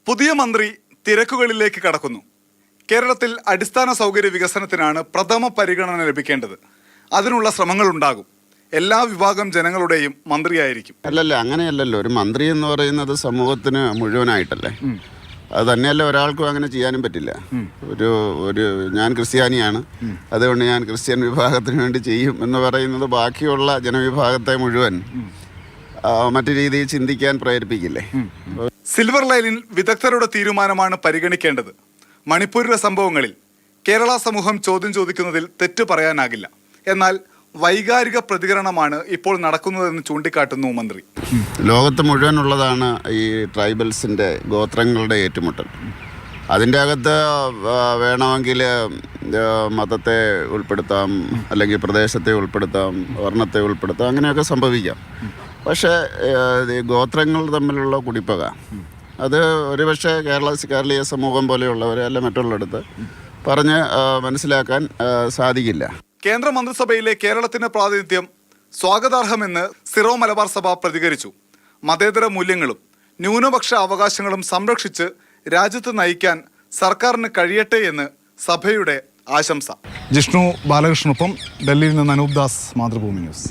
പുതിയ മന്ത്രി തിരക്കുകളിലേക്ക് കടക്കുന്നു. കേരളത്തിൽ അടിസ്ഥാന സൗകര്യ വികസനത്തിനാണ് പ്രഥമ പരിഗണന ലഭിക്കേണ്ടത്. അതിനുള്ള ശ്രമങ്ങൾ ഉണ്ടാകും. എല്ലാ വിഭാഗം ജനങ്ങളുടെയും മന്ത്രിയായിരിക്കും. അങ്ങനെയല്ലല്ലോ. ഒരു മന്ത്രി എന്ന് പറയുന്നത് സമൂഹത്തിന് മുഴുവനായിട്ടല്ലേ. അത് തന്നെയല്ല, ഒരാൾക്കും അങ്ങനെ ചെയ്യാനും പറ്റില്ല. ഒരു ഞാൻ ക്രിസ്ത്യാനിയാണ്, അതുകൊണ്ട് ഞാൻ ക്രിസ്ത്യൻ വിഭാഗത്തിന് വേണ്ടി ചെയ്യും എന്ന് പറയുന്നത് ബാക്കിയുള്ള ജനവിഭാഗത്തെ മുഴുവൻ മറ്റു രീതിയിൽ ചിന്തിക്കാൻ പ്രേരിപ്പിക്കില്ലേ. സിൽവർ ലൈനിൽ വിദഗ്ധരുടെ തീരുമാനമാണ് പരിഗണിക്കേണ്ടത്. മണിപ്പൂരിലെ സംഭവങ്ങളിൽ കേരള സമൂഹം ചോദ്യം ചോദിക്കുന്നതിൽ തെറ്റ് പറയാനാകില്ല. എന്നാൽ വൈകാരിക പ്രതികരണമാണ് ഇപ്പോൾ നടക്കുന്നതെന്ന് ചൂണ്ടിക്കാട്ടുന്നു മന്ത്രി. ലോകത്ത് മുഴുവനുള്ളതാണ് ഈ ട്രൈബൽസിൻ്റെ ഗോത്രങ്ങളുടെ ഏറ്റുമുട്ടൽ. അതിൻ്റെ അകത്ത് വേണമെങ്കിൽ മതത്തെ ഉൾപ്പെടുത്താം, അല്ലെങ്കിൽ പ്രദേശത്തെ ഉൾപ്പെടുത്താം, വർണ്ണത്തെ ഉൾപ്പെടുത്താം, അങ്ങനെയൊക്കെ സംഭവിക്കാം. പക്ഷേ ഗോത്രങ്ങൾ തമ്മിലുള്ള കുടിപ്പക അത് ഒരുപക്ഷെ കേരളീയ സമൂഹം പോലെയുള്ളവരെ അല്ല മറ്റുള്ളിടത്ത് പറഞ്ഞ് മനസ്സിലാക്കാൻ സാധിക്കില്ല. കേന്ദ്ര മന്ത്രിസഭയിലെ കേരളത്തിന്റെ പ്രാതിനിധ്യം സ്വാഗതാർഹമെന്ന് സിറോ മലബാർ സഭ പ്രതികരിച്ചു. മതേതര മൂല്യങ്ങളും ന്യൂനപക്ഷ അവകാശങ്ങളും സംരക്ഷിച്ച് രാജ്യത്ത് നയിക്കാൻ സർക്കാരിന് കഴിയട്ടെ എന്ന് സഭയുടെ ആശംസ. ജിഷ്ണു ബാലകൃഷ്ണനൊപ്പം ഡൽഹിയിൽ നിന്ന് അനൂപ് ദാസ്, മാതൃഭൂമി ന്യൂസ്.